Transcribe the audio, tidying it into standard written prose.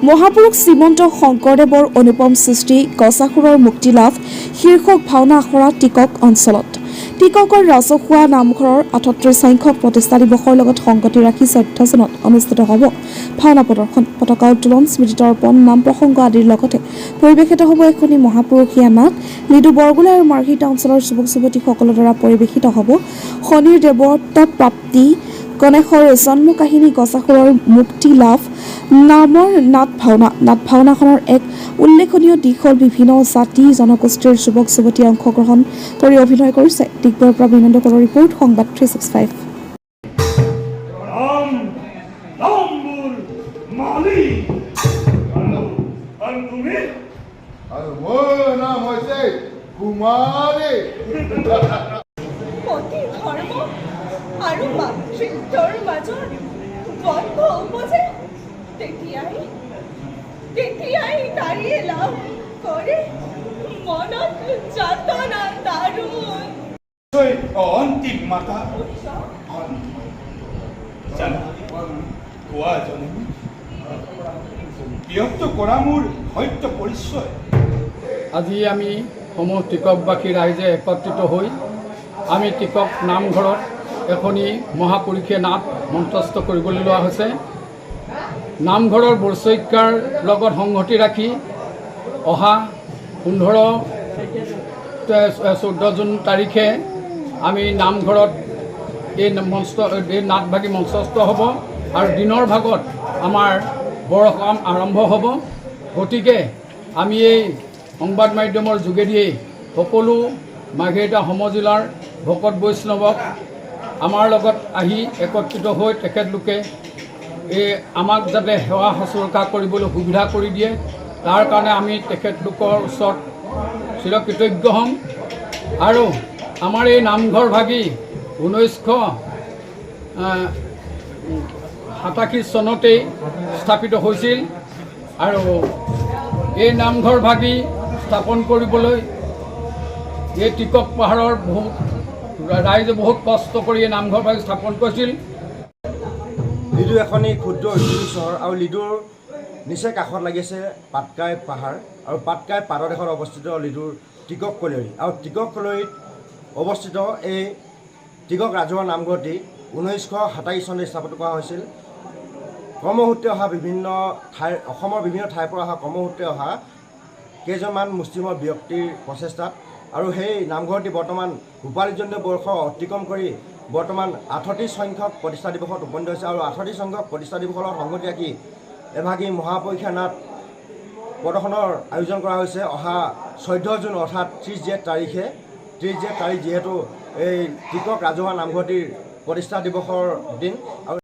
মহাপুৰুষ শ্ৰীমন্ত শংকৰদেৱৰ অনুপম সৃষ্টি গছাখুৰৰ মুক্তি লাভ শীৰ্ষক ভাওনা আখৰা টিকক অঞ্চলত টিককৰ ৰাজহুৱা নামঘৰৰ ৩৮ সংখ্যক প্ৰতিষ্ঠা দিৱসৰ লগত সংগতি ৰাখি ১৪ জুনত অনুষ্ঠিত হ'ব ভাওনা প্ৰদৰ্শন, পতাকা উত্তোলন, স্মৃতি তৰ্পণ, নাম প্ৰসংগ আদিৰ লগতে পৰিৱেশিত হ'ব এখনি মহাপুৰুষীয়া নাট। লিডু বৰগোলা আৰু মাৰ্ঘিটা অঞ্চলৰ যুৱক যুৱতীসকলৰ দ্বাৰা পৰিৱেশিত হ'ব শনিৰ দেৱতা প্ৰাপ্তি, গণেশৰ জন্ম কাহিনী, গছাখুৰৰ মুক্তি লাভ নামৰ নাট ভাওনাখনৰ এক উল্লেখনীয় দিশ হ'ল বিভিন্ন জাতি জনগোষ্ঠীৰ যুৱক যুৱতীয়ে অংশগ্ৰহণ কৰি অভিনয় কৰিছে। ডিগবৈৰ পৰা বিনন্দ কলৰ ৰিপৰ্ট, সংবাদ 365। আৰু মাতৃত্বৰ মাজত বন্ধ উপজে তেতিয়াই তাৰিয়ে লাভ কৰে মনত যাতনা দাৰুণ। অন্তিম মাতা কোৱা জননী, ব্যক্ত কৰা মোৰ সত্য পৰিচয়। আজি আমি সমূহ টিককবাসী ৰাইজে একত্ৰিত হৈ আমি টিকক নামঘৰত এখনি মহাপুৰুষীয়া নাট মঞ্চস্থ কৰিবলৈ লোৱা হৈছে। নামঘৰৰ বৰ্ষিকাৰ লগত সংগতি ৰাখি অহা 14 জুন তাৰিখে আমি নামঘৰত এই নাটভাগি মঞ্চস্থ হ'ব আৰু দিনৰ ভাগত আমাৰ বৰ কাম আৰম্ভ হ'ব। গতিকে আমি এই সংবাদ মাধ্যমৰ যোগেদিয়েই সকলো মাৰ্ঘেৰিটা সমজিলাৰ ভকত বৈষ্ণৱক আমাৰ লগত আহি একত্ৰিত হৈ তেখেতলোকে আমাক যাতে সেৱা শুশ্ৰূষা কৰিবলৈ সুবিধা কৰি দিয়ে, তাৰ কাৰণে আমি তেখেতলোকৰ ওচৰত চিৰকৃতজ্ঞ হ'ম। আৰু আমাৰ এই নামঘৰ ভাগি 1987 চনতেই স্থাপিত হৈছিল আৰু এই নামঘৰ ভাগি স্থাপন কৰিবলৈ এই টিকক পাহাৰৰ ৰাইজে বহুত কষ্ট কৰি এই নামঘৰ ভাগি স্থাপন কৰিছিল। লিডু এখনি ক্ষুদ্ৰ ঔদ্যোগিক চহৰ আৰু লিডুৰ নিচেই কাষত লাগিছে পাটকাই পাহাৰ আৰু পাটকাই পাদদেশত অৱস্থিত লিডুৰ টিকক কলৰী আৰু টিকক কলৰীত অৱস্থিত এই টিকক ৰাজহুৱা নামঘৰটি 1927 চনতে স্থাপিত কৰা হৈছিল। কৰ্মসূত্ৰে অহা অসমৰ বিভিন্ন ঠাইৰ পৰা অহা কৰ্মসূত্ৰে অহা কেইজনমান মুছলিমৰ ব্যক্তিৰ প্ৰচেষ্টাত আৰু সেই নামঘৰটি বৰ্তমান ভূপালীজন্য বৰ্ষ অতিক্ৰম কৰি বৰ্তমান 38 সংখ্যক প্ৰতিষ্ঠা দিৱসত উপনীত হৈছে আৰু 38 সংখ্যক প্ৰতিষ্ঠা দিৱসৰ লগত সংগতি ৰাখি এভাগি মহাপুৰুষীয়া নাট প্ৰদৰ্শনৰ আয়োজন কৰা হৈছে অহা 14 জুন অৰ্থাৎ 30 জেঠ তাৰিখে যিহেতু এই টিকক ৰাজহুৱা নামঘৰটিৰ প্ৰতিষ্ঠা দিৱসৰ দিন আৰু